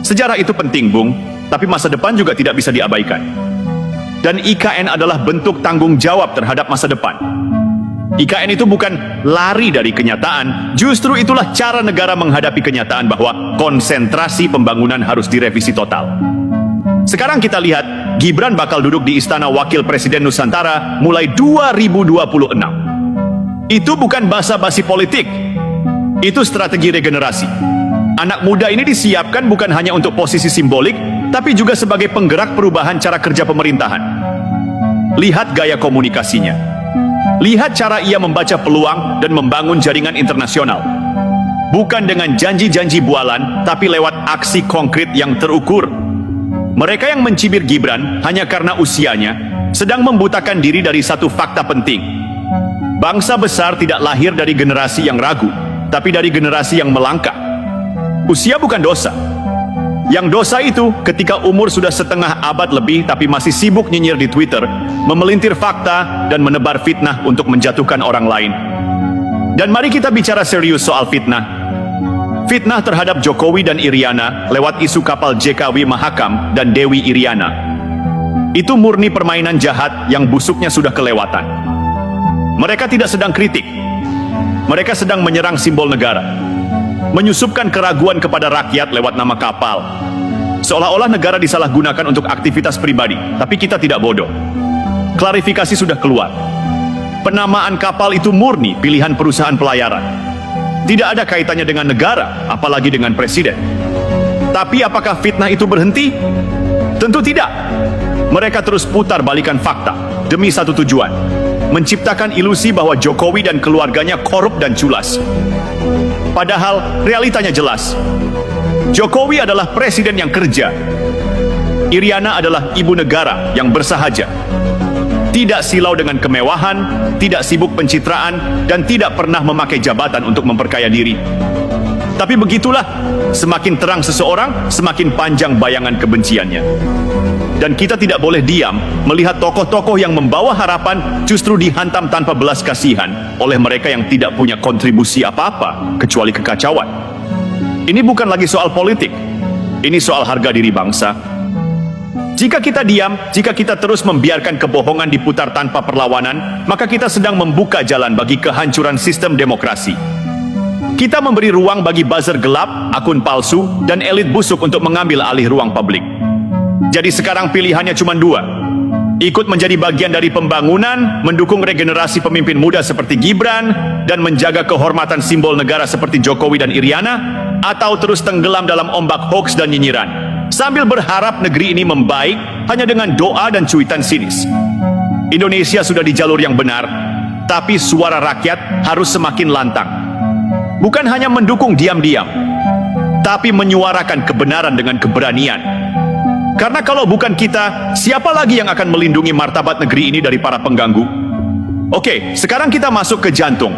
Sejarah itu penting, Bung, tapi masa depan juga tidak bisa diabaikan. Dan IKN adalah bentuk tanggung jawab terhadap masa depan. IKN itu bukan lari dari kenyataan, justru itulah cara negara menghadapi kenyataan bahwa konsentrasi pembangunan harus direvisi total. Sekarang kita lihat, Gibran bakal duduk di Istana Wakil Presiden Nusantara mulai 2026. Itu bukan basa-basi politik, itu strategi regenerasi. Anak muda ini disiapkan bukan hanya untuk posisi simbolik, tapi juga sebagai penggerak perubahan cara kerja pemerintahan. Lihat gaya komunikasinya. Lihat cara ia membaca peluang dan membangun jaringan internasional. Bukan dengan janji-janji bualan, tapi lewat aksi konkret yang terukur. Mereka yang mencibir Gibran hanya karena usianya, sedang membutakan diri dari satu fakta penting. Bangsa besar tidak lahir dari generasi yang ragu, tapi dari generasi yang melangkah. Usia bukan dosa. Yang dosa itu ketika umur sudah setengah abad lebih tapi masih sibuk nyinyir di Twitter, memelintir fakta dan menebar fitnah untuk menjatuhkan orang lain. Dan mari kita bicara serius soal fitnah. Fitnah terhadap Jokowi dan Iriana lewat isu kapal JKW Mahakam dan Dewi Iriana. Itu murni permainan jahat yang busuknya sudah kelewatan. Mereka tidak sedang kritik. Mereka sedang menyerang simbol negara. Menyusupkan keraguan kepada rakyat lewat nama kapal. Seolah-olah negara disalahgunakan untuk aktivitas pribadi, tapi kita tidak bodoh. Klarifikasi sudah keluar. Penamaan kapal itu murni pilihan perusahaan pelayaran. Tidak ada kaitannya dengan negara, apalagi dengan presiden. Tapi apakah fitnah itu berhenti? Tentu tidak. Mereka terus putar balikan fakta demi satu tujuan: menciptakan ilusi bahwa Jokowi dan keluarganya korup dan culas. Padahal realitanya jelas. Jokowi adalah presiden yang kerja. Iriana adalah ibu negara yang bersahaja. Tidak silau dengan kemewahan, tidak sibuk pencitraan, dan tidak pernah memakai jabatan untuk memperkaya diri. Tapi begitulah, semakin terang seseorang, semakin panjang bayangan kebenciannya. Dan kita tidak boleh diam melihat tokoh-tokoh yang membawa harapan justru dihantam tanpa belas kasihan oleh mereka yang tidak punya kontribusi apa-apa kecuali kekacauan. Ini bukan lagi soal politik, ini soal harga diri bangsa. Jika kita diam, jika kita terus membiarkan kebohongan diputar tanpa perlawanan, maka kita sedang membuka jalan bagi kehancuran sistem demokrasi. Kita memberi ruang bagi buzzer gelap, akun palsu, dan elit busuk untuk mengambil alih ruang publik. Jadi sekarang pilihannya cuma dua: ikut menjadi bagian dari pembangunan, mendukung regenerasi pemimpin muda seperti Gibran, dan menjaga kehormatan simbol negara seperti Jokowi dan Iriana, atau terus tenggelam dalam ombak hoaks dan nyinyiran, sambil berharap negeri ini membaik hanya dengan doa dan cuitan sinis. Indonesia sudah di jalur yang benar, tapi suara rakyat harus semakin lantang. Bukan hanya mendukung diam-diam, tapi menyuarakan kebenaran dengan keberanian. Karena kalau bukan kita, siapa lagi yang akan melindungi martabat negeri ini dari para pengganggu? Oke, sekarang kita masuk ke jantung.